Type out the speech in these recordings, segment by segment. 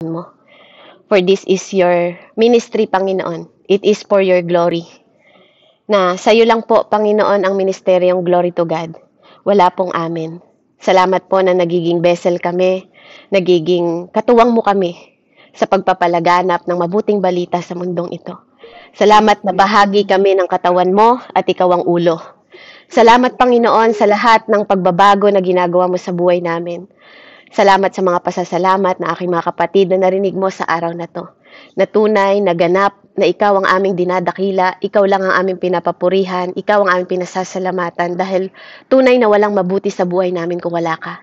mo. For this is your ministry, Panginoon. It is for your glory. Na sa'yo lang po, Panginoon, ang ministeryong glory to God. Wala pong amin. Salamat po na nagiging vessel kami, nagiging katuwang mo kami sa pagpapalaganap ng mabuting balita sa mundong ito. Salamat na bahagi kami ng katawan mo at ikaw ang ulo. Salamat, Panginoon, sa lahat ng pagbabago na ginagawa mo sa buhay namin. Salamat sa mga pasasalamat na aking mga kapatid na narinig mo sa araw na to. Na tunay, na ganap, na ikaw ang aming dinadakila, ikaw lang ang aming pinapapurihan, ikaw ang aming pinasasalamatan dahil tunay na walang mabuti sa buhay namin kung wala ka.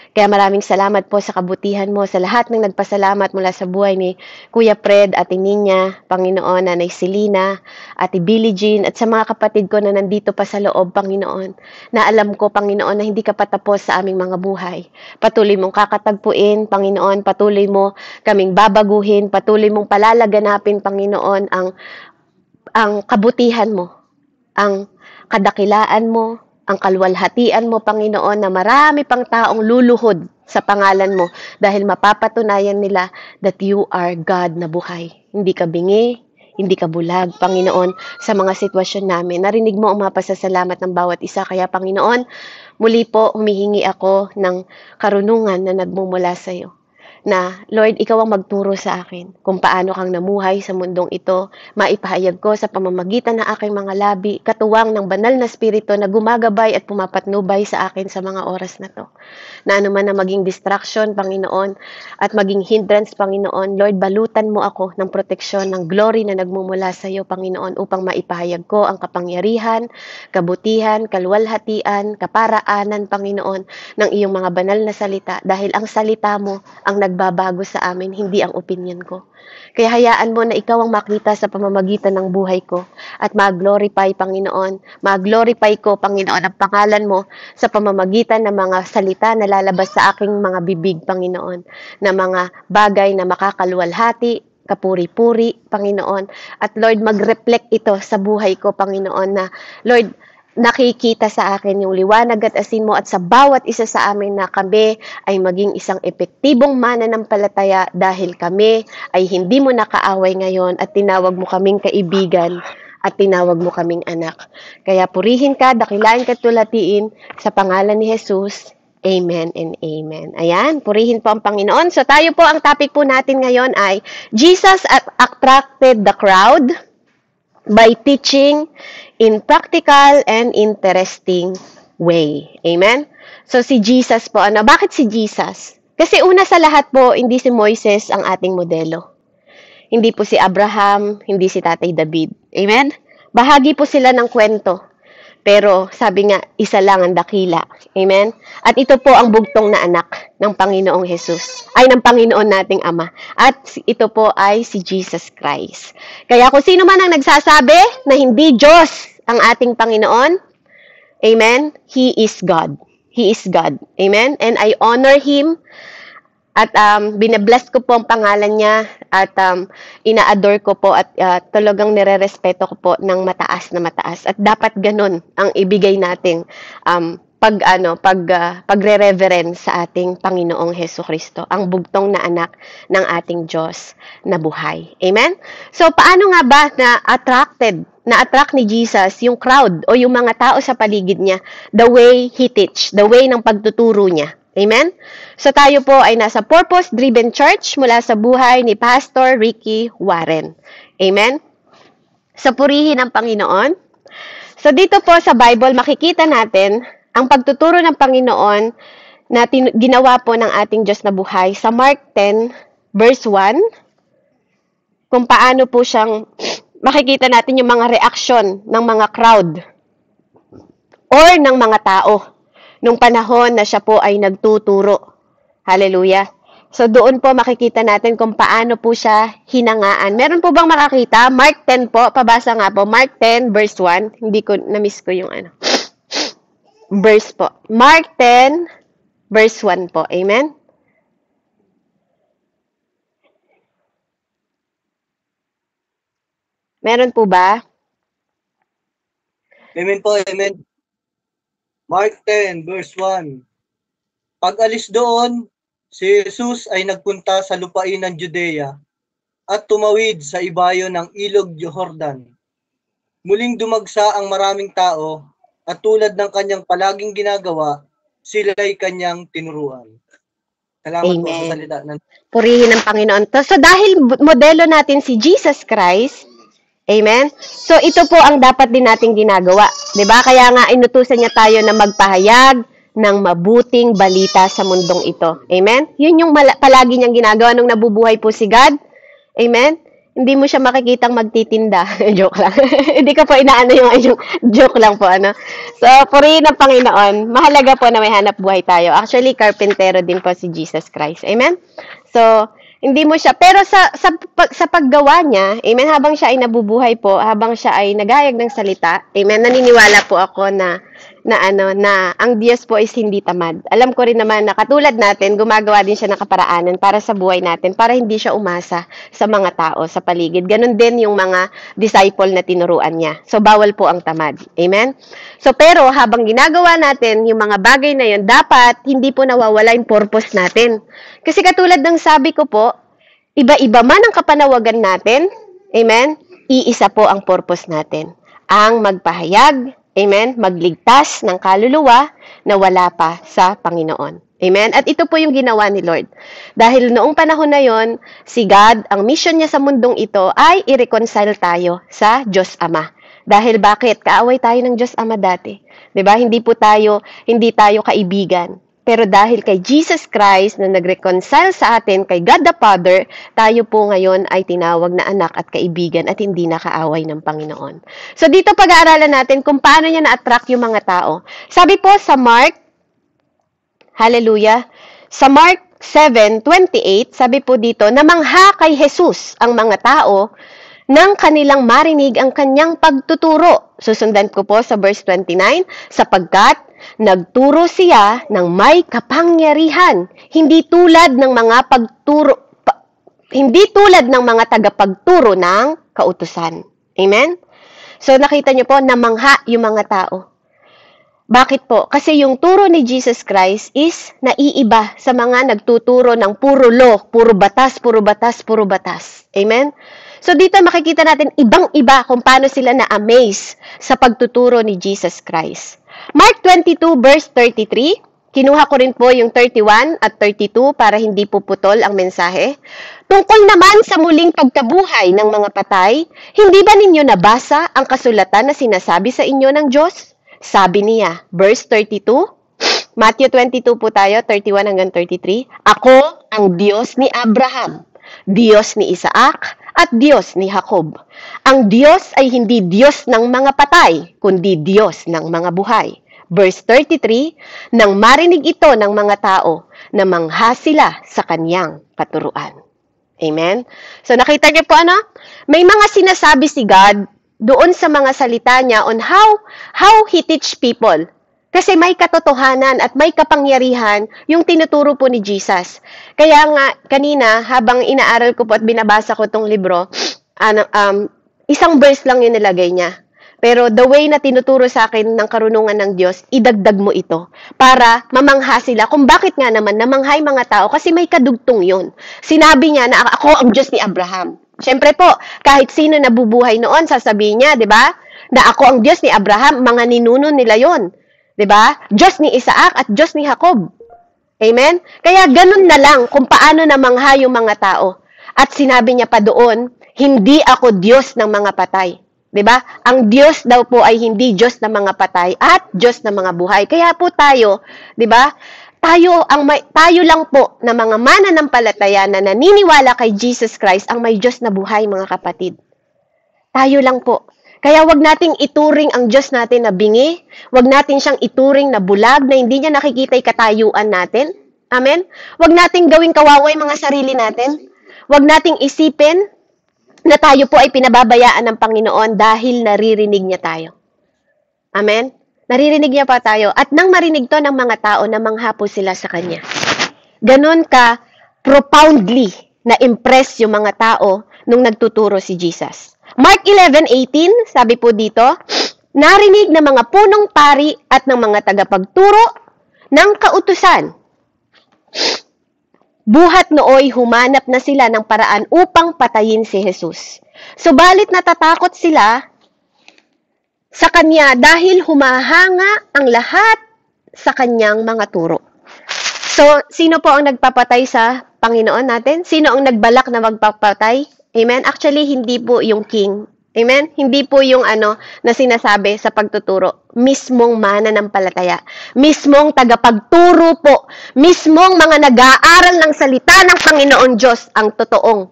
Kaya maraming salamat po sa kabutihan mo, sa lahat ng nagpasalamat mula sa buhay ni Kuya Fred, Ate Ninya, Panginoon, Nanay Selena, Ate Billie Jean, at sa mga kapatid ko na nandito pa sa loob, Panginoon, na alam ko, Panginoon, na hindi ka patapos sa aming mga buhay. Patuloy mong kakatagpuin, Panginoon, patuloy mo kaming babaguhin, patuloy mong palalaganapin, Panginoon, ang kabutihan mo, ang kadakilaan mo, ang kaluwalhatian mo, Panginoon, na marami pang taong luluhod sa pangalan mo dahil mapapatunayan nila that you are God na buhay. Hindi ka bingi, hindi ka bulag, Panginoon, sa mga sitwasyon namin. Narinig mo ang mga pasasalamat ng bawat isa. Kaya, Panginoon, muli po humihingi ako ng karunungan na nagmumula sa iyo. Na, Lord, ikaw ang magturo sa akin kung paano kang namuhay sa mundong ito, maipahayag ko sa pamamagitan ng aking mga labi, katuwang ng banal na spirito na gumagabay at pumapatnubay sa akin sa mga oras na to. Na anuman na maging distraction, Panginoon, at maging hindrance, Panginoon, Lord, balutan mo ako ng proteksyon, ng glory na nagmumula sa iyo, Panginoon, upang maipahayag ko ang kapangyarihan, kabutihan, kaluwalhatian, kaparaanan, Panginoon, ng iyong mga banal na salita, dahil ang salita mo ang nagbabago sa amin, hindi ang opinion ko. Kaya hayaan mo na ikaw ang makita sa pamamagitan ng buhay ko at mag-glorify, Panginoon. Mag-glorify ko, Panginoon, ang pangalan mo sa pamamagitan ng mga salita na lalabas sa aking mga bibig, Panginoon, na mga bagay na makakaluwalhati, kapuri-puri, Panginoon. At Lord, mag-reflect ito sa buhay ko, Panginoon, na Lord, nakikita sa akin yung liwanag at asin mo at sa bawat isa sa amin na kami ay maging isang epektibong mananampalataya dahil kami ay hindi mo nakaaway ngayon at tinawag mo kaming kaibigan at tinawag mo kaming anak. Kaya purihin ka, dakilain ka, tulatiin sa pangalan ni Jesus. Amen and amen. Ayan, purihin po ang Panginoon. So tayo po, ang topic po natin ngayon ay Jesus attracted the crowd by teaching in practical and interesting way. Amen? So, si Jesus po, bakit si Jesus? Kasi una sa lahat po, hindi si Moises ang ating modelo. Hindi po si Abraham, hindi si Tatay David. Amen? Bahagi po sila ng kwento. Pero sabi nga, isa lang ang dakila. Amen? At ito po ang bugtong na anak ng Panginoong Jesus. Ay, ng Panginoon nating Ama. At ito po ay si Jesus Christ. Kaya kung sino man ang nagsasabi na hindi Diyos ang ating Panginoon, amen? He is God. He is God. Amen? And I honor Him. At binabless ko po ang pangalan niya at ina-adore ko po at talagang nire-respeto ko po ng mataas na mataas. At dapat ganun ang ibigay nating pagre-reverence sa ating Panginoong Hesukristo, ang bugtong na anak ng ating Diyos na buhay. Amen? So, paano nga ba na-attract ni Jesus yung crowd o yung mga tao sa paligid niya, the way He teach, the way ng pagtuturo niya. Amen? So tayo po ay nasa Purpose-Driven Church mula sa buhay ni Pastor Ricky Warren. Amen? So purihin ang Panginoon. So dito po sa Bible, makikita natin ang pagtuturo ng Panginoon na ginawa po ng ating Diyos na buhay sa Mark 10, verse 1, kung paano po siyang makikita natin yung mga reaksyon ng mga crowd or ng mga tao nung panahon na siya po ay nagtuturo. Hallelujah. So doon po makikita natin kung paano po siya hinangaan. Meron po bang makakita? Mark 10 po, pabasa nga po. Mark 10 verse 1. Hindi ko, na-miss ko yung verse po. Mark 10 verse 1 po. Amen? Meron po ba? Amen po, amen. Mark 10, verse 1. Pag alis doon, Si Jesus ay nagpunta sa lupain ng Judea at tumawid sa ibayo ng ilog Jordan. Muling dumagsa ang maraming tao at tulad ng kanyang palaging ginagawa, sila'y kanyang tinuruan. Salamat po sa Amen. salita ng Purihin ng Panginoon to. So dahil modelo natin si Jesus Christ, amen? So ito po ang dapat din nating ginagawa. 'Di ba? Kaya nga inutusan niya tayo na magpahayag ng mabuting balita sa mundong ito. Amen? Yun yung palagi niyang ginagawa nung nabubuhay po si God. Amen? Hindi mo siya makikitang magtitinda. Joke lang. Hindi ka po inaano yung joke lang po. Ano? So, purihin ng Panginoon. Mahalaga po na may hanap buhay tayo. Actually, karpentero din po si Jesus Christ. Amen? So, hindi mo siya, pero sa paggawa niya, amen, habang siya ay nabubuhay po, habang siya ay nagayag ng salita, amen, naniniwala po ako na ang Diyos po is hindi tamad. Alam ko rin naman na katulad natin, gumagawa din siya ng kaparaanan para sa buhay natin, para hindi siya umasa sa mga tao sa paligid. Ganon din yung mga disciple na tinuruan niya. So, bawal po ang tamad. Amen? So, pero habang ginagawa natin yung mga bagay na yun, dapat hindi po nawawala yung purpose natin. Kasi katulad ng sabi ko po, iba-iba man ang kapanawagan natin, amen, iisa po ang purpose natin. Ang magpahayag, amen, magligtas ng kaluluwa na wala pa sa Panginoon. Amen? At ito po yung ginawa ni Lord. Dahil noong panahon na yon, si God, ang mission niya sa mundong ito ay i-reconcile tayo sa Diyos Ama. Dahil bakit? Kaaway tayo ng Diyos Ama dati. 'Di ba? Hindi tayo kaibigan. Pero dahil kay Jesus Christ na nag-reconcile sa atin, kay God the Father, tayo po ngayon ay tinawag na anak at kaibigan at hindi na kaaway ng Panginoon. So dito pag-aaralan natin kung paano niya na-attract yung mga tao. Sabi po sa Mark, hallelujah, sa Mark 7:28, sabi po dito, namangha kay Jesus ang mga tao nang kanilang marinig ang kanyang pagtuturo. Susundan ko po sa verse 29, sapagkat nagturo siya ng may kapangyarihan, hindi tulad ng mga tagapagturo ng kautusan. Amen? So nakita niyo po, namangha yung mga tao. Bakit po? Kasi yung turo ni Jesus Christ is naiiba sa mga nagtuturo ng puro law, puro batas, puro batas, puro batas. Amen? So dito makikita natin ibang-iba kung paano sila na-amaze sa pagtuturo ni Jesus Christ. Mark 22 verse 33, kinuha ko rin po yung 31 at 32 para hindi puputol ang mensahe. Tungkol naman sa muling pagkabuhay ng mga patay, hindi ba ninyo nabasa ang kasulatan na sinasabi sa inyo ng Diyos? Sabi niya, verse 32, Matthew 22 po tayo, 31 hanggang 33, Ako ang Diyos ni Abraham, Diyos ni Isaac, at Diyos ni Jacob. Ang Diyos ay hindi Diyos ng mga patay, kundi Diyos ng mga buhay. Verse 33, nang marinig ito ng mga tao, namangha sila sa kanyang katuruan. Amen? So nakita niyo po ano? May mga sinasabi si God doon sa mga salita niya on how He teach people. Kasi may katotohanan at may kapangyarihan yung tinuturo po ni Jesus. Kaya nga, kanina, habang inaaral ko po at binabasa ko itong libro, isang verse lang yung nilagay niya. Pero the way na tinuturo sa akin ng karunungan ng Diyos, idagdag mo ito para mamangha sila kung bakit nga naman namanghay mga tao kasi may kadugtong yun. Sinabi niya na ako ang Diyos ni Abraham. Siyempre po, kahit sino nabubuhay noon, sasabihin niya, di ba? Na ako ang Diyos ni Abraham, mga ninuno nila yon. 'Di ba? Diyos ni Isaac at Diyos ni Jacob. Amen? Kaya ganun na lang kung paano namangha yung mga tao. At sinabi niya pa doon, hindi ako Diyos ng mga patay. 'Di ba? Ang Diyos daw po ay hindi Diyos ng mga patay at Diyos ng mga buhay. Kaya po tayo, 'di ba? Tayo lang po na mga mananampalataya na naniniwala kay Jesus Christ ang may Diyos na buhay, mga kapatid. Tayo lang po. Kaya wag nating ituring ang Diyos natin na bingi, wag natin siyang ituring na bulag, na hindi niya nakikita yung katayuan natin. Amen? Wag nating gawing kawaway mga sarili natin. Wag nating isipin na tayo po ay pinababayaan ng Panginoon dahil naririnig niya tayo. Amen? Naririnig niya pa tayo. At nang marinig to ng mga tao, namangha po sila sa Kanya. Ganon ka profoundly na-impress yung mga tao nung nagtuturo si Jesus. Mark 11:18, sabi po dito, narinig ng mga punong pari at ng mga tagapagturo ng kautusan buhat nooy humanap na sila ng paraan upang patayin si Jesus. Subalit natatakot sila sa kanya dahil humahanga ang lahat sa kanyang mga turo. So, sino po ang nagpapatay sa Panginoon natin? Sino ang nagbalak na magpapatay? Amen? Actually, hindi po yung king. Amen? Hindi po yung na sinasabi sa pagtuturo. Mismong mananampalataya. Mismong tagapagturo po. Mismong mga nag-aaral ng salita ng Panginoon Diyos ang totoong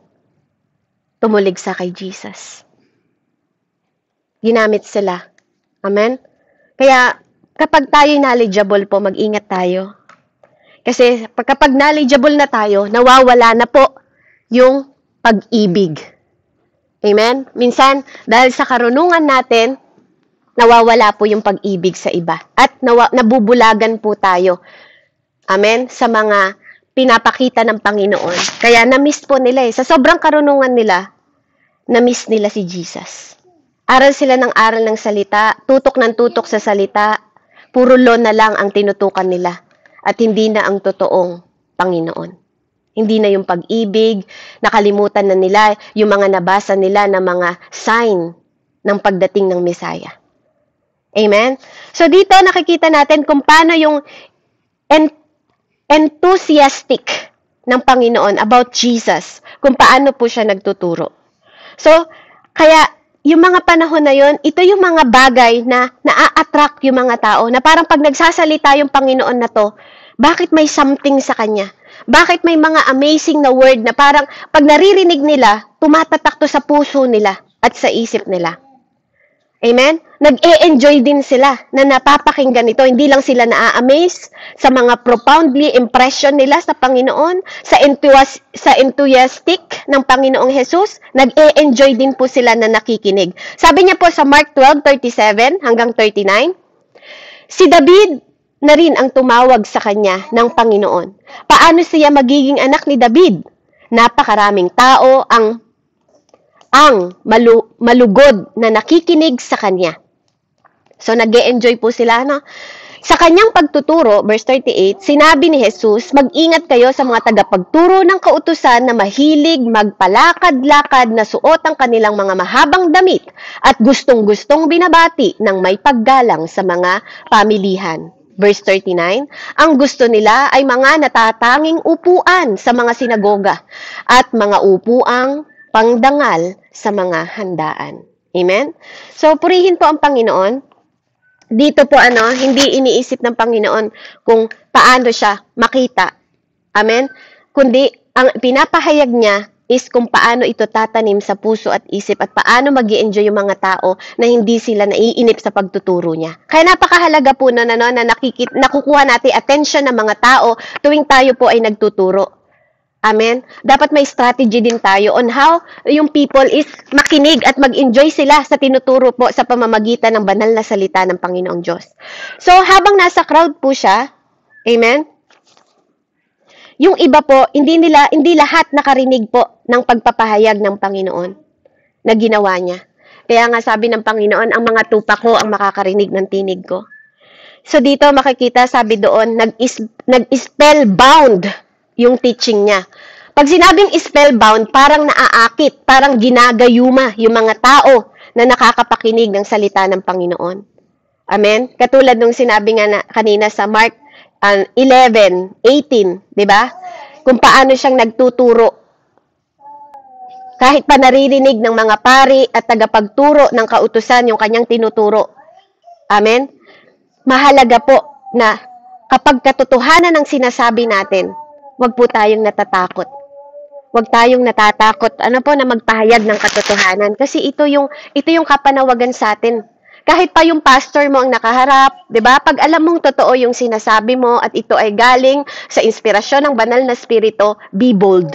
tumuligsa kay Jesus. Ginamit sila. Amen? Kaya, kapag tayo knowledgeable po, mag-ingat tayo. Kasi kapag knowledgeable na tayo, nawawala na po yung pag-ibig. Amen? Minsan, dahil sa karunungan natin, nawawala po yung pag-ibig sa iba. At nabubulagan po tayo. Amen? Sa mga pinapakita ng Panginoon. Kaya na-miss po nila Sa sobrang karunungan nila, na-miss nila si Jesus. Aral sila ng aral ng salita, tutok ng tutok sa salita, puro law na lang ang tinutukan nila. At hindi na ang totoong Panginoon. Hindi na yung pag-ibig, nakalimutan na nila yung mga nabasa nila na mga sign ng pagdating ng Messiah. Amen? So dito nakikita natin kung paano yung enthusiastic ng Panginoon about Jesus, kung paano po siya nagtuturo. So, kaya yung mga panahon na yon, ito yung mga bagay na naa-attract yung mga tao, na parang pag nagsasalita yung Panginoon na to, bakit may something sa Kanya? Bakit may mga amazing na word na parang pag naririnig nila, tumatatak to sa puso nila at sa isip nila. Amen? Nag-e-enjoy din sila na napapakinggan ito. Hindi lang sila na-amaze sa mga profoundly impression nila sa Panginoon, sa enthusiastic ng Panginoong Jesus. Nag-e-enjoy din po sila na nakikinig. Sabi niya po sa Mark 12:37 hanggang 39, si David na rin ang tumawag sa kanya ng Panginoon. Paano siya magiging anak ni David? Napakaraming tao ang malugod na nakikinig sa kanya. So, nag-e-enjoy po sila, Sa kanyang pagtuturo, verse 38, sinabi ni Jesus, mag-ingat kayo sa mga tagapagturo ng kautusan na mahilig magpalakad-lakad na suot ang kanilang mga mahabang damit at gustong-gustong binabati ng may paggalang sa mga pamilihan. Verse 39, ang gusto nila ay mga natatanging upuan sa mga sinagoga at mga upuang pangdangal sa mga handaan. Amen? So, purihin po ang Panginoon. Dito po hindi iniisip ng Panginoon kung paano siya makita. Amen? Kundi, ang pinapahayag niya is kung paano ito tatanim sa puso at isip at paano mag-i-enjoy yung mga tao na hindi sila naiinip sa pagtuturo niya. Kaya napakahalaga po na nakukuha natin attention ng mga tao tuwing tayo po ay nagtuturo. Amen? Dapat may strategy din tayo on how yung people is makinig at mag-enjoy sila sa tinuturo po sa pamamagitan ng banal na salita ng Panginoong Diyos. So, habang nasa crowd po siya, amen? Yung iba po, hindi lahat nakarinig po ng pagpapahayag ng Panginoon na ginawa niya. Kaya nga sabi ng Panginoon, ang mga tupa ko ang makakarinig ng tinig ko. So dito makikita, sabi doon, nag-spellbound yung teaching niya. Pag sinabing spellbound, parang naaakit, parang ginagayuma yung mga tao na nakakapakinig ng salita ng Panginoon. Amen? Katulad nung sinabi nga kanina sa Mark 11:18, di ba? Kung paano siyang nagtuturo. Kahit pa naririnig ng mga pari at tagapagturo ng kautusan yung kanyang tinuturo. Amen? Mahalaga po na kapag katotohanan ang sinasabi natin, wag po tayong natatakot. Wag tayong natatakot na magpahayag ng katotohanan kasi ito yung kapanawagan sa atin. Kahit pa yung pastor mo ang nakaharap, 'di ba? Pag alam mong totoo yung sinasabi mo at ito ay galing sa inspirasyon ng banal na spirito, be bold.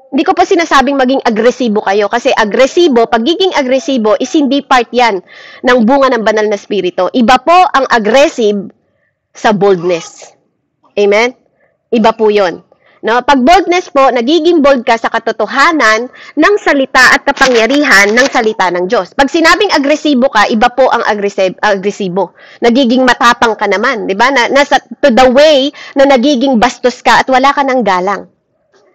Hindi ko pa sinasabing maging agresibo kayo kasi pagiging agresibo is hindi part 'yan ng bunga ng banal na spirito. Iba po ang aggressive sa boldness. Amen? Iba po 'yon. No, pag boldness po, nagiging bold ka sa katotohanan ng salita at kapangyarihan ng salita ng Diyos. Pag sinabing agresibo ka, iba po ang agresibo. Nagiging matapang ka naman, 'di ba? Nasa to the way na nagiging bastos ka at wala ka ng galang.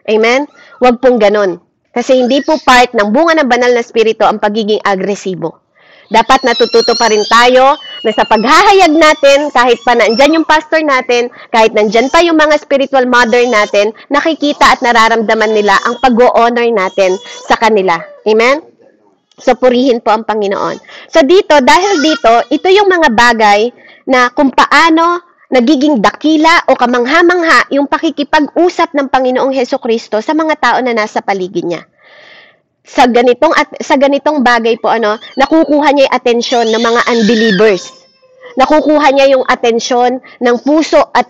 Amen? Huwag pong ganon. Kasi hindi po part ng bunga ng banal na spirito ang pagiging agresibo. Dapat natututo pa rin tayo na sa paghahayag natin, kahit pa nandyan yung pastor natin, kahit nandyan pa yung mga spiritual mother natin, nakikita at nararamdaman nila ang pag-honor natin sa kanila. Amen? So, purihin po ang Panginoon. So, dahil dito, ito yung mga bagay na kung paano nagiging dakila o kamangha-mangha yung pakikipag-usap ng Panginoong Hesukristo sa mga tao na nasa paligid niya. Sa ganitong bagay po nakukuha niya yung atensyon ng mga unbelievers. Nakukuha niya yung atensyon ng puso at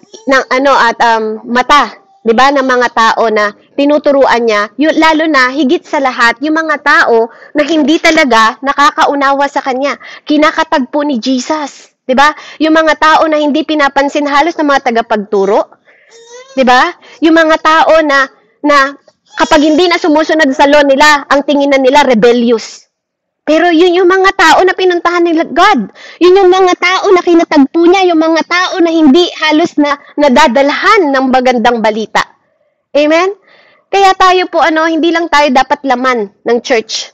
mata, 'di ba, ng mga tao na tinuturuan niya, lalo na higit sa lahat yung mga tao na hindi talaga nakakaunawa sa kanya. Kinakatagpo ni Jesus, 'di ba? Yung mga tao na hindi pinapansin halos ng mga tagapagturo, 'di ba? Yung mga tao na kapag hindi na sumusunod sa law nila, ang tingin na nila rebellious. Pero yun yung mga tao na pinuntahan nila God. Yun yung mga tao na kinatagpo niya, yung mga tao na hindi halos na nadadalhan ng magandang balita. Amen? Kaya tayo po, hindi lang tayo dapat laman ng church.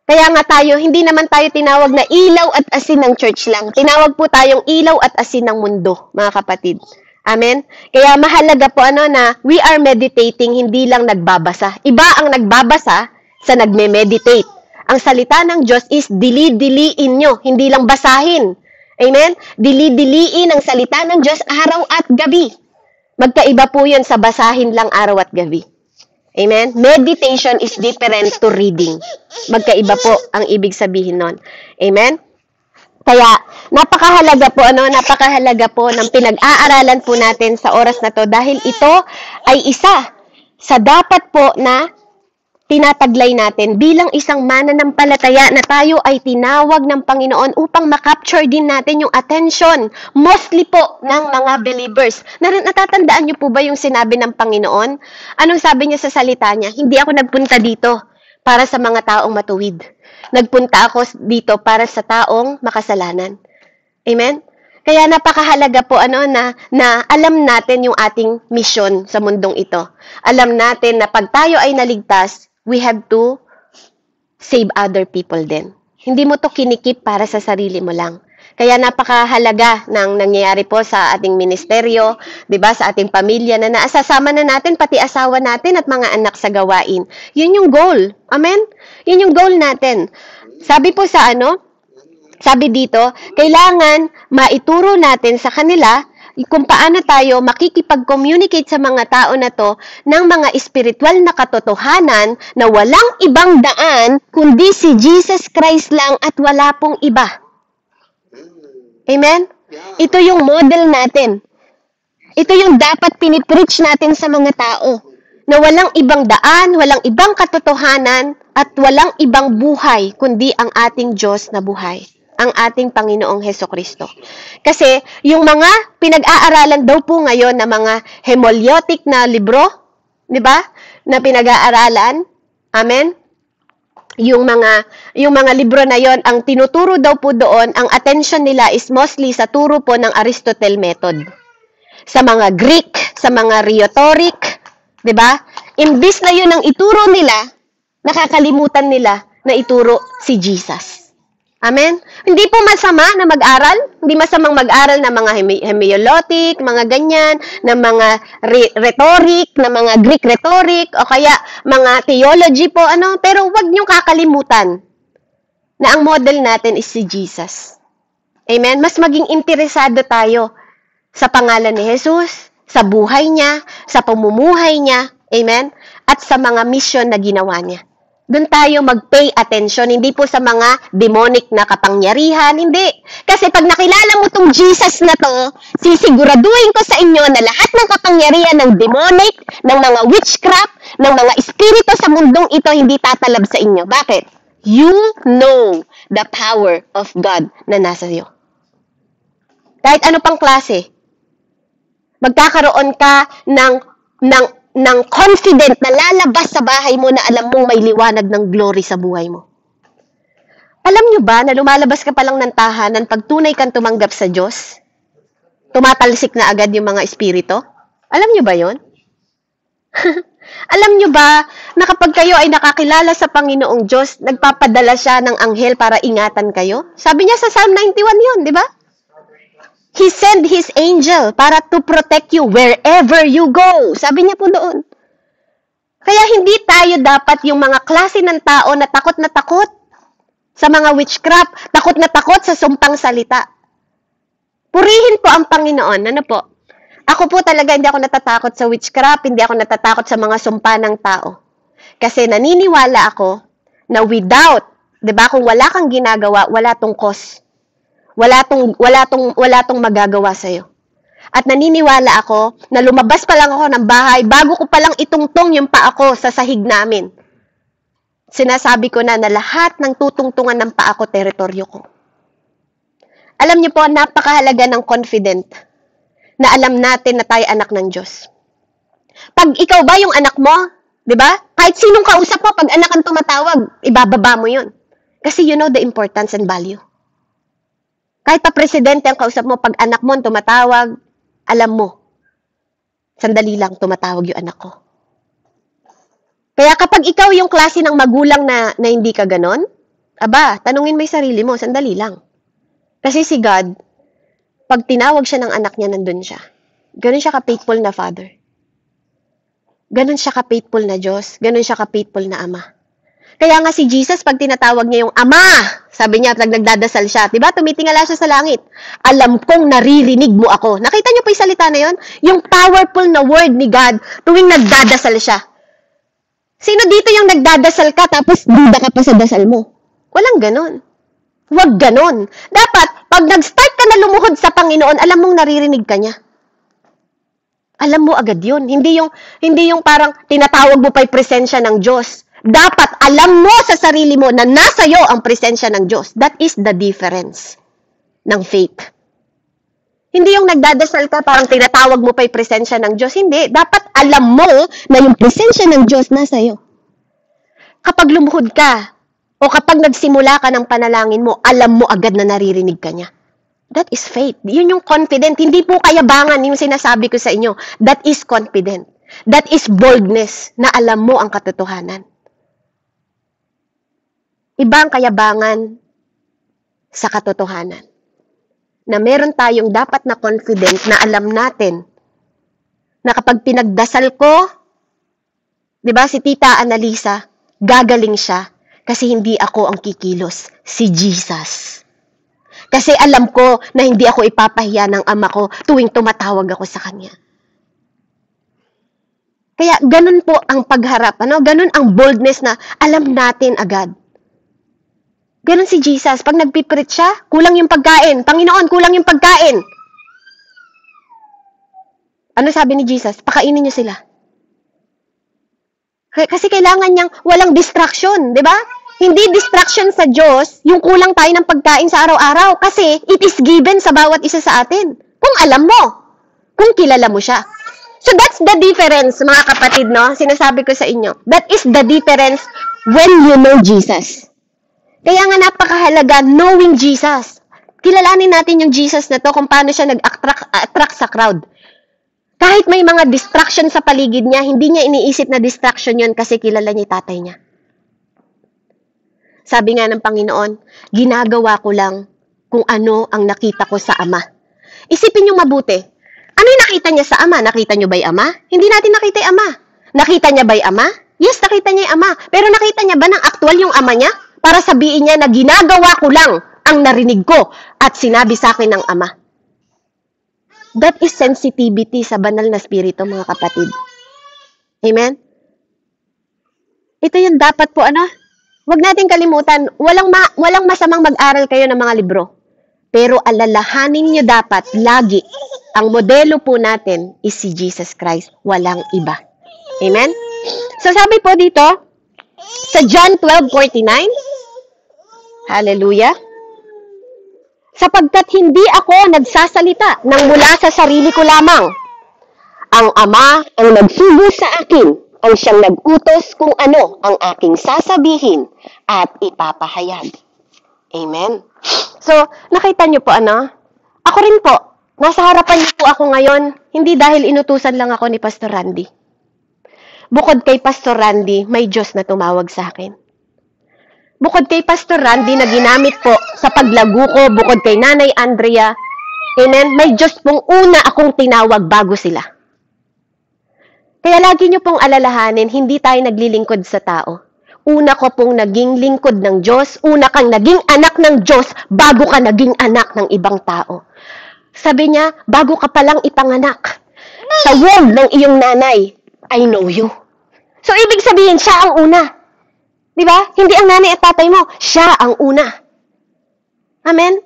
Kaya nga tayo, hindi naman tayo tinawag na ilaw at asin ng church lang. Tinawag po tayong ilaw at asin ng mundo, mga kapatid. Amen? Kaya mahalaga po na we are meditating, hindi lang nagbabasa. Iba ang nagbabasa sa nagme-meditate. Ang salita ng Diyos is dili-diliin nyo, hindi lang basahin. Amen? Dili-diliin ang salita ng Diyos araw at gabi. Magkaiba po yun sa basahin lang araw at gabi. Amen? Meditation is different to reading. Magkaiba po ang ibig sabihin nun. Amen? Kaya, napakahalaga po ng pinag-aaralan po natin sa oras na to dahil ito ay isa sa dapat po na tinataglay natin bilang isang mananampalataya na tayo ay tinawag ng Panginoon upang makapture din natin yung attention, mostly po ng mga believers. Natatandaan niyo po ba yung sinabi ng Panginoon? Anong sabi niya sa salita niya? Hindi ako nagpunta dito para sa mga taong matuwid. Nagpunta ako dito para sa taong makasalanan. Amen? Kaya napakahalaga po na alam natin yung ating mission sa mundong ito. Alam natin na pag tayo ay naligtas, we have to save other people din. Hindi mo to kinikip para sa sarili mo lang. Kaya napakahalaga ng nangyayari po sa ating ministeryo, 'di ba, sa ating pamilya na naasasama na natin pati asawa natin at mga anak sa gawain. 'Yun yung goal. Amen? 'Yun yung goal natin. Sabi po sabi dito, kailangan maituro natin sa kanila kung paano tayo makikipag-communicate sa mga tao na to ng mga espiritual na katotohanan na walang ibang daan kundi si Jesus Christ lang at wala pong iba. Amen? Ito yung model natin. Ito yung dapat pinipreach natin sa mga tao. Na walang ibang daan, walang ibang katotohanan, at walang ibang buhay, kundi ang ating Diyos na buhay. Ang ating Panginoong Hesukristo. Kasi yung mga pinag-aaralan daw po ngayon na mga hemolytic na libro, di ba? Na pinag-aaralan. Amen? Yung mga libro na yon, ang tinuturo daw po doon, ang attention nila is mostly sa turo po ng Aristotle method. Sa mga Greek, sa mga rhetoric, 'di ba? Imbis na yun ang ituro nila, nakakalimutan nila na ituro si Jesus. Amen? Hindi po masama na mag-aral, hindi masamang mag-aral ng mga hemiotic, mga ganyan, ng mga rhetoric, ng mga Greek rhetoric, o kaya mga theology po, pero huwag niyong kakalimutan na ang model natin is si Jesus. Amen? Mas maging interesado tayo sa pangalan ni Jesus, sa buhay niya, sa pamumuhay niya, amen? At sa mga mission na ginawa niya. Doon tayo mag-pay attention, hindi po sa mga demonic na kapangyarihan, hindi. Kasi pag nakilala mo tong Jesus na to, sisiguraduhin ko sa inyo na lahat ng kapangyarihan ng demonic, ng mga witchcraft, ng mga espiritu sa mundong ito hindi tatalab sa inyo. Bakit? You know the power of God na nasa iyo. Kahit ano pang klase, magkakaroon ka ng confident na lalabas sa bahay mo na alam mong may liwanag ng glory sa buhay mo. Alam nyo ba na lumalabas ka pa lang ng tahanan pag tunay kang tumanggap sa Diyos? Tumatalsik na agad yung mga espiritu? Alam nyo ba yon? Alam nyo ba na kapag kayo ay nakakilala sa Panginoong Diyos, nagpapadala siya ng anghel para ingatan kayo? Sabi niya sa Psalm 91 yun, di ba? He sent His angel para to protect you wherever you go. Sabi niya po doon. Kaya hindi tayo dapat yung mga klase ng tao na takot sa mga witchcraft, takot sa sumpang salita. Purihin po ang Panginoon. Ano po? Ako po talaga hindi ako natatakot sa witchcraft, hindi ako natatakot sa mga sumpa ng tao. Kasi naniniwala ako na without, 'di ba, kung wala kang ginagawa, wala tong cause. Wala tong magagawa sa iyo. At naniniwala ako na lumabas pa lang ako ng bahay, bago ko pa lang itungtong yung paa ko sa sahig namin. Sinasabi ko na lahat ng tutungtungan ng paa ko, teritoryo ko. Alam niyo po, napakahalaga ng confident na alam natin na tayo anak ng Diyos. Pag ikaw ba yung anak mo, di ba? Kahit sinong kausap mo, pag anak ang tumatawag, ibababa mo yun. Kasi you know the importance and value. Kahit pa presidente ang kausap mo, pag anak mo ang tumatawag, alam mo, sandali lang tumatawag yung anak ko. Kaya kapag ikaw yung klase ng magulang na hindi ka ganon, tanungin mo yung sarili mo, sandali lang. Kasi si God, pag tinawag siya ng anak niya, nandun siya. Ganon siya ka-faithful na father. Ganon siya ka-faithful na Diyos. Ganon siya ka-faithful na ama. Kaya nga si Jesus, pag tinatawag niya yung ama, sabi niya, pag nagdadasal siya, diba, tumitingala siya sa langit. Alam kong naririnig mo ako. Nakita niyo pa yung salita na yun? Yung powerful na word ni God, tuwing nagdadasal siya. Sino dito yung nagdadasal ka, tapos duda ka pa sa dasal mo? Walang ganon. Huwag ganon. Dapat, pag nag-start ka na lumuhod sa Panginoon, alam mong naririnig ka niya. Alam mo agad yun. Hindi yung parang tinatawag mo pa yung presensya ng Diyos. Dapat alam mo sa sarili mo na nasa iyo ang presensya ng Diyos. That is the difference ng faith. Hindi yung nagdadasal ka, parang tinatawag mo pa yung presensya ng Diyos. Hindi. Dapat alam mo na yung presensya ng Diyos nasa iyo. Kapag lumuhod ka, o kapag nagsimula ka ng panalangin mo, alam mo agad na naririnig ka niya. That is faith. Yun yung confident. Hindi po kayabangan yung sinasabi ko sa inyo. That is confident. That is boldness na alam mo ang katotohanan. Ibang kayabangan sa katotohanan. Na meron tayong dapat na confident na alam natin na kapag pinagdasal ko, di ba, si Tita Annalisa, gagaling siya. Kasi hindi ako ang kikilos, si Jesus. Kasi alam ko na hindi ako ipapahiya ng ama ko tuwing tumatawag ako sa kanya. Kaya ganun po ang pagharap, ganun ang boldness na alam natin agad. Ganun si Jesus, pag nagpiprit siya, kulang yung pagkain. Panginoon, kulang yung pagkain. Ano sabi ni Jesus? Pakainin niyo sila. Kasi kailangan niyang walang distraction, di ba? Hindi distraction sa Diyos yung kulang tayo ng pagkain sa araw-araw kasi it is given sa bawat isa sa atin. Kung alam mo, kung kilala mo siya. So that's the difference, mga kapatid, no? Sinasabi ko sa inyo. That is the difference when you know Jesus. Kaya nga napakahalaga knowing Jesus. Kilalanin natin yung Jesus na to kung paano siya nag-attract sa crowd. Kahit may mga distraction sa paligid niya, hindi niya iniisip na distraction yon kasi kilala niya tatay niya. Sabi nga ng Panginoon, ginagawa ko lang kung ano ang nakita ko sa Ama. Isipin niyo mabuti. Ano yung nakita niya sa Ama? Nakita niyo ba yung Ama? Hindi natin nakita yung Ama. Nakita niya ba yung Ama? Yes, nakita niya yung Ama. Pero nakita niya ba ng aktual yung Ama niya? Para sabihin niya na ginagawa ko lang ang narinig ko at sinabi sa akin ng Ama. That is sensitivity sa banal na spirito, mga kapatid. Amen? Ito yung dapat po, Huwag natin kalimutan, walang masamang mag-aral kayo ng mga libro. Pero alalahanin nyo dapat, lagi, ang modelo po natin is si Jesus Christ. Walang iba. Amen? So sabi po dito, sa John 12:49, hallelujah, sapagkat hindi ako nagsasalita ng mula sa sarili ko lamang. Ang Ama ang nagsugo sa akin, ang siyang nag-utos kung ano ang aking sasabihin at ipapahayag. Amen. So, nakita niyo po Ako rin po, nasa harapan niyo po ako ngayon, hindi dahil inutusan lang ako ni Pastor Randy. Bukod kay Pastor Randy, may Diyos na tumawag sa akin. Bukod kay Pastor Randy na ginamit po sa paglago ko, bukod kay Nanay Andrea, amen, may Diyos pong una akong tinawag bago sila. Kaya lagi niyo pong alalahanin, hindi tayo naglilingkod sa tao. Una ko pong naging lingkod ng Diyos, una kang naging anak ng Diyos, bago ka naging anak ng ibang tao. Sabi niya, bago ka palang ipanganak, sa womb ng iyong nanay, I know you. So, ibig sabihin, siya ang una. Di ba? Hindi ang nanay at tatay mo, siya ang una. Amen?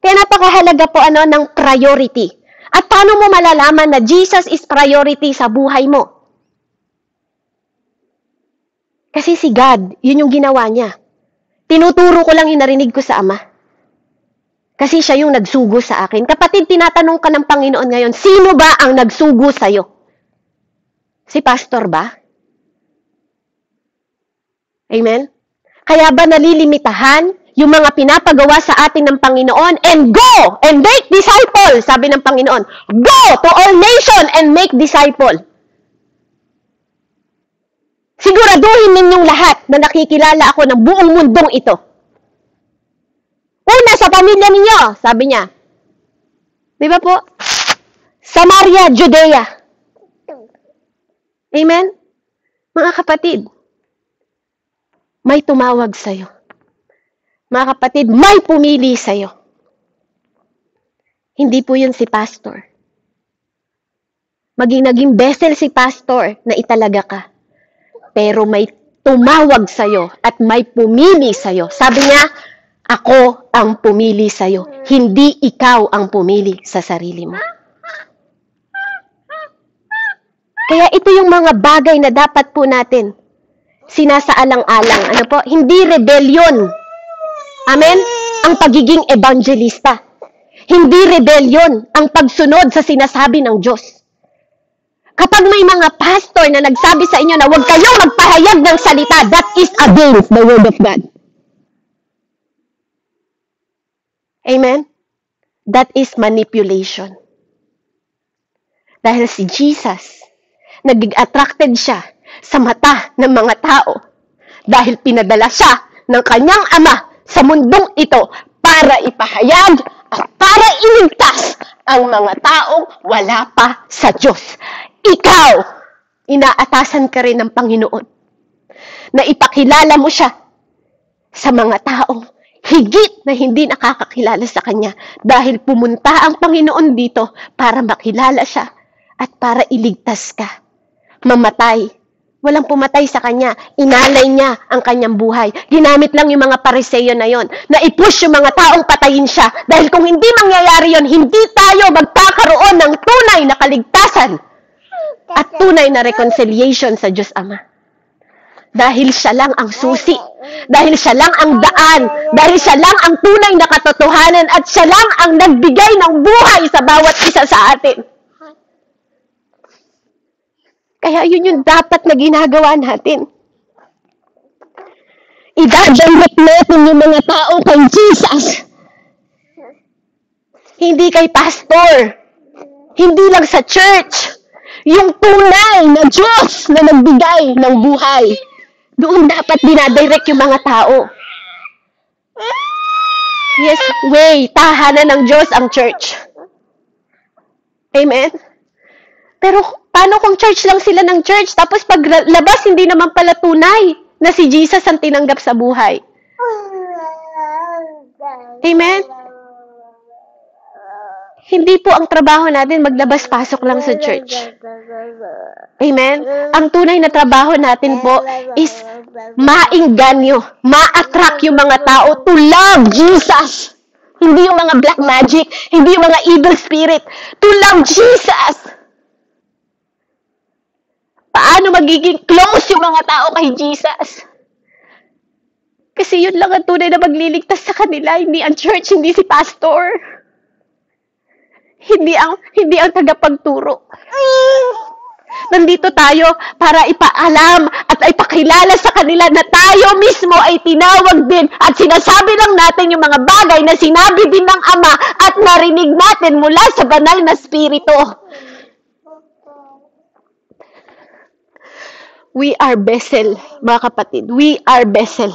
Kaya napakahalaga po ng priority. At paano mo malalaman na Jesus is priority sa buhay mo? Kasi si God, yun yung ginawa niya. Tinuturo ko lang yung narinig ko sa Ama. Kasi siya yung nagsugo sa akin. Kapatid, tinatanong ka ng Panginoon ngayon, sino ba ang nagsugo sa'yo? Si pastor ba? Amen? Kaya ba nalilimitahan yung mga pinapagawa sa atin ng Panginoon? And go and make disciples, sabi ng Panginoon. Go to all nations and make disciples. Siguraduhin ninyong lahat na nakikilala ako ng buong mundong ito. Una sa pamilya ninyo, sabi niya. Di ba po? Samaria, Judea. Amen? Mga kapatid, may tumawag sa'yo. Mga kapatid, may pumili sa'yo. Hindi po yun si pastor. Naging vessel si pastor na italaga ka. Pero may tumawag sa'yo at may pumili sa'yo. Sabi niya, ako ang pumili sa'yo. Hindi ikaw ang pumili sa sarili mo. Kaya ito yung mga bagay na dapat po natin sinasaalang-alang. Ano po? Hindi rebellion. Amen? Ang pagiging evangelista. Hindi rebellion ang pagsunod sa sinasabi ng Diyos. Kapag may mga pastor na nagsabi sa inyo na huwag kayong magpahayag ng salita, that is against the word of God. Amen? That is manipulation. Dahil si Jesus, naging attracted siya sa mata ng mga tao dahil pinadala siya ng kanyang ama sa mundong ito para ipahayag at para iligtas ang mga taong wala pa sa Diyos. Ikaw, inaatasan ka rin ng Panginoon na ipakilala mo siya sa mga taong higit na hindi nakakakilala sa Kanya dahil pumunta ang Panginoon dito para makilala siya at para iligtas ka. Mamatay. Walang pumatay sa Kanya. Inalay niya ang Kanyang buhay. Ginamit lang yung mga Pariseyo na yon na i-push yung mga taong patayin siya. Dahil kung hindi mangyayari yon, hindi tayo magkakaroon ng tunay na kaligtasan at tunay na reconciliation sa Diyos Ama. Dahil siya lang ang susi. Dahil siya lang ang daan. Dahil siya lang ang tunay na katotohanan at siya lang ang nagbigay ng buhay sa bawat isa sa atin. Kaya yun yung dapat na ginagawa natin. Idadamit natin yung mga tao kay Jesus. Hindi kay pastor. Hindi lang sa church. Yung tunay na Diyos na nagbigay ng buhay. Doon dapat dinadirect yung mga tao. Yes, tahanan ng Diyos ang church. Amen? Pero paano kung church lang sila ng church, tapos paglabas hindi naman pala tunay na si Jesus ang tinanggap sa buhay? Amen? Hindi po ang trabaho natin maglabas-pasok lang sa church. Amen? Ang tunay na trabaho natin po is maingganyo, ma-attract yung mga tao to love Jesus. Hindi yung mga black magic, hindi yung mga evil spirit. To love Jesus. Paano magiging close yung mga tao kay Jesus? Kasi yun lang ang tunay na magliligtas sa kanila, hindi ang church, hindi si pastor. Hindi ang tagapagturo. Nandito tayo para ipaalam at ipakilala sa kanila na tayo mismo ay tinawag din at sinasabi lang natin yung mga bagay na sinabi din ng Ama at narinig natin mula sa banal na Espiritu. We are vessel, mga kapatid. We are vessel.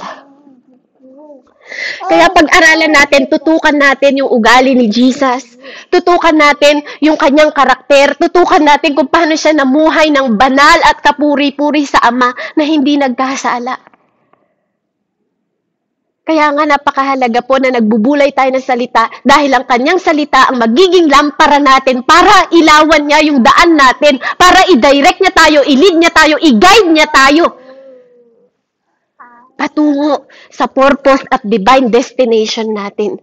Kaya pag-aralan natin, tutukan natin yung ugali ni Jesus. Tutukan natin yung kanyang karakter. Tutukan natin kung paano siya namuhay ng banal at kapuri-puri sa Ama na hindi nagkasala. Kaya nga napakahalaga po na nagbubulay tayo ng salita dahil ang kanyang salita ang magiging lampara natin para ilawan niya yung daan natin, para i-direct niya tayo, i-lead niya tayo, i-guide niya tayo patungo sa purpose at divine destination natin.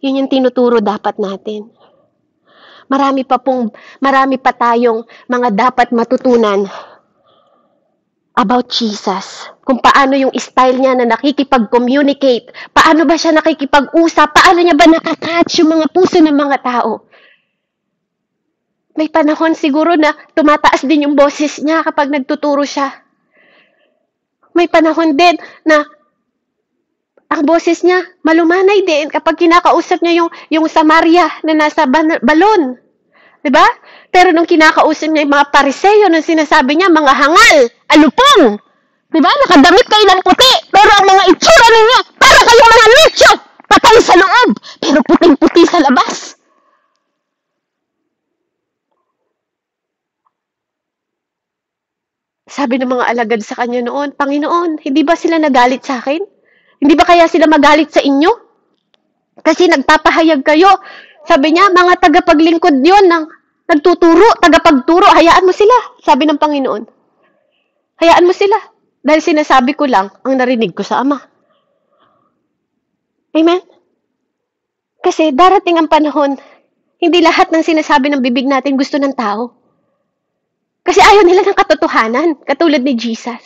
Yun yung tinuturo dapat natin. Marami pa tayong mga dapat matutunan about Jesus. Kung paano yung style niya na nakikipag-communicate, paano ba siya nakikipag-usap, paano niya ba nakakatch yung mga puso ng mga tao. May panahon siguro na tumataas din yung boses niya kapag nagtuturo siya. May panahon din na ang boses niya malumanay din kapag kinakausap niya yung Samaria na nasa balon. Diba? Pero nung kinakausap niya yung mga Pariseo, nung sinasabi niya, mga hangal, alupong. Diba? Nakadamit kayo ng puti. Pero ang mga itsura ninyo, para kayong mga nicho, patay sa loob, pero puting-puti sa labas. Sabi ng mga alagad sa kanya noon, Panginoon, hindi ba sila nagalit sa akin? Hindi ba kaya sila magalit sa inyo? Kasi nagpapahayag kayo. Sabi niya, mga tagapaglingkod yun ng nagtuturo, tagapagturo, hayaan mo sila. Sabi ng Panginoon. Hayaan mo sila. Dahil sinasabi ko lang ang narinig ko sa Ama. Amen? Kasi darating ang panahon, hindi lahat ng sinasabi ng bibig natin gusto ng tao. Kasi ayaw nila ng katotohanan, katulad ni Jesus.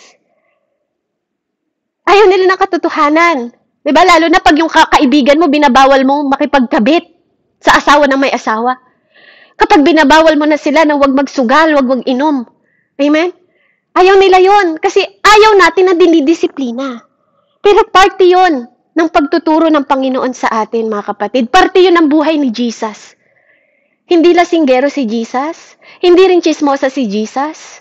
Ayaw nila ng katotohanan. Diba? Lalo na pag yung kaibigan mo, binabawal mo makipagkabit sa asawa ng may asawa. Kapag binabawal mo na sila na huwag magsugal, huwag mag-inom. Amen? Ayaw nila yon kasi ayaw natin na dinidisiplina. Pero parte yon ng pagtuturo ng Panginoon sa atin, mga kapatid. Parte yon ng buhay ni Jesus. Hindi lasinggero si Jesus. Hindi rin chismosa si Jesus.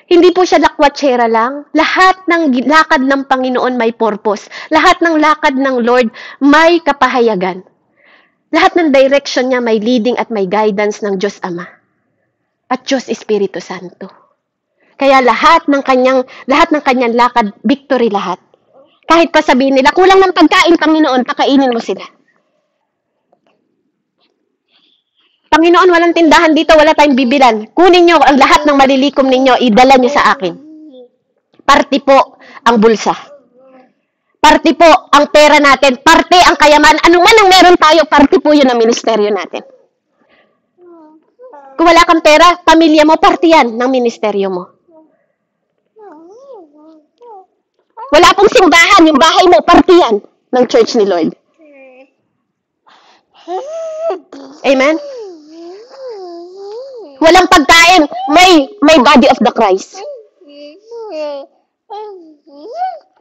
Hindi po siya lakwatsera lang. Lahat ng lakad ng Panginoon may purpose. Lahat ng lakad ng Lord may kapahayagan. Lahat ng direction niya may leading at may guidance ng Diyos Ama. At Diyos Espiritu Santo. Kaya lahat ng kanyang lakad, victory lahat. Kahit pa sabihin nila, kulang ng pagkain, Panginoon, pakainin mo sila. Panginoon, walang tindahan dito, wala tayong bibilan. Kunin nyo ang lahat ng malilikom ninyo, idala nyo sa akin. Parte po ang bulsa. Parte po ang pera natin. Parte ang kayamanan. Ano man ang meron tayo, parte po yun ang ministeryo natin. Kung wala kang pera, pamilya mo, parte yan ng ministeryo mo. Wala pong simbahan, yung bahay mo, parte yan ng church ni Lord. Amen? Walang pagkain, may body of the Christ.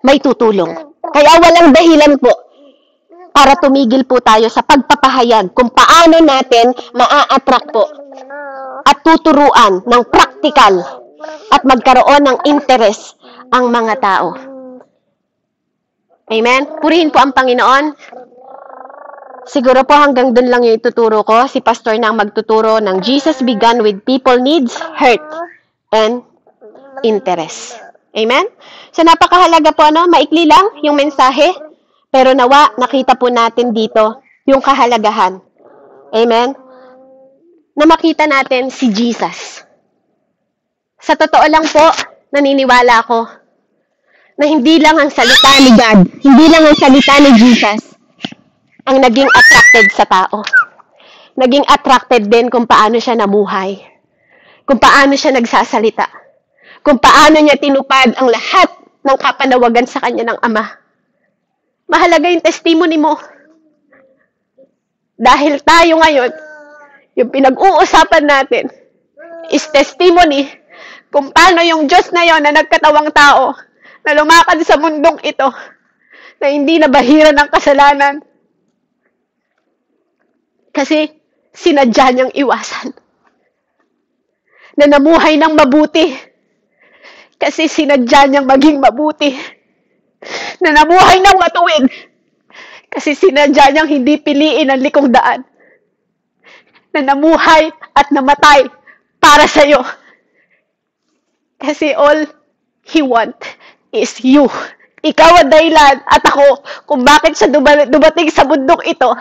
May tutulong. Kaya walang dahilan po para tumigil po tayo sa pagpapahayag kung paano natin maa-attract po at tuturuan ng practical at magkaroon ng interest ang mga tao. Amen? Purihin po ang Panginoon. Siguro po hanggang dun lang yung ituturo ko. Si Pastor na ang magtuturo ng Jesus began with people needs, hurt, and interest. Amen? So napakahalaga po, maikli lang yung mensahe, pero nawa, nakita po natin dito yung kahalagahan. Amen? Na makita natin si Jesus. Sa totoo lang po, naniniwala ako na hindi lang ang salita ni God, hindi lang ang salita ni Jesus ang naging attracted sa tao. Naging attracted din kung paano siya namuhay. Kung paano siya nagsasalita. Kung paano niya tinupad ang lahat ng kapanawagan sa kanya ng Ama. Mahalaga yung testimony mo. Dahil tayo ngayon, yung pinag-uusapan natin is testimony kung paano yung Diyos na yon na nagkatawang tao na lumakad sa mundong ito na hindi nabahiran ng kasalanan. Kasi sinadya niyang iwasan. Na namuhay ng mabuti. Kasi sinadya niyang maging mabuti. Na nabuhay ng matuwid. Kasi sinadya niyang hindi piliin ang likong daan. Na namuhay at namatay para sa'yo. Kasi all He want is you. Ikaw ang dahilan at ako kung bakit siya dumating sa bundok ito,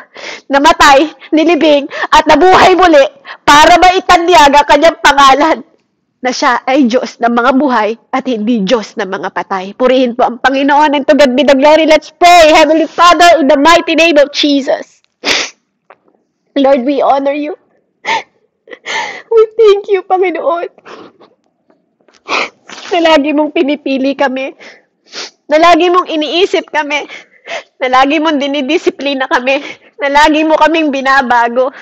namatay, nilibing, at nabuhay muli para maitanyag ang kanyang pangalan na siya ay Diyos ng mga buhay at hindi Diyos ng mga patay. Purihin po ang Panginoon and to God be the glory. Let's pray. Heavenly Father, in the mighty name of Jesus. Lord, we honor you. We thank you, Panginoon. Na lagi mong pinipili kami. Na lagi mong iniisip kami. Na lagi mong dinidisiplina kami. Na lagi mo kaming binabago.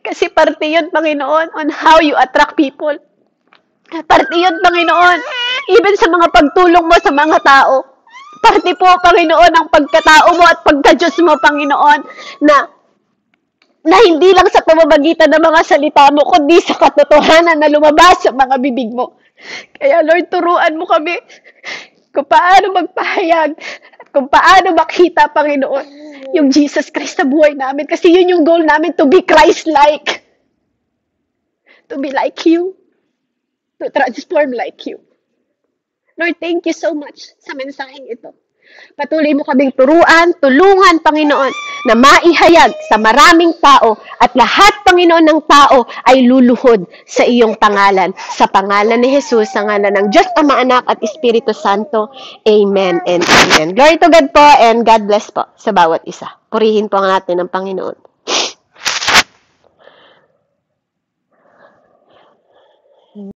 Kasi parte yun, Panginoon, on how you attract people. Parte yun, Panginoon, even sa mga pagtulong mo sa mga tao. Parte po, Panginoon, ang pagkatao mo at pagka-Diyos mo, Panginoon, na hindi lang sa pamamagitan ng mga salita mo, kundi sa katotohanan na lumabas sa mga bibig mo. Kaya, Lord, turuan mo kami kung paano magpahayag at kung paano makita, Panginoon, yung Jesus Christ sa buhay namin. Kasi yun yung goal namin, to be Christ-like. To be like you. To transform like you. Lord, thank you so much sa mensaheng ito. Patuloy mo kaming tulungan, Panginoon, na maihayag sa maraming tao at lahat, Panginoon, ng tao ay luluhod sa iyong pangalan. Sa pangalan ni Jesus, sa ngalan ng Diyos, Ama, Anak, at Espiritu Santo. Amen and amen. Glory to God po and God bless po sa bawat isa. Purihin po ang natin ng Panginoon.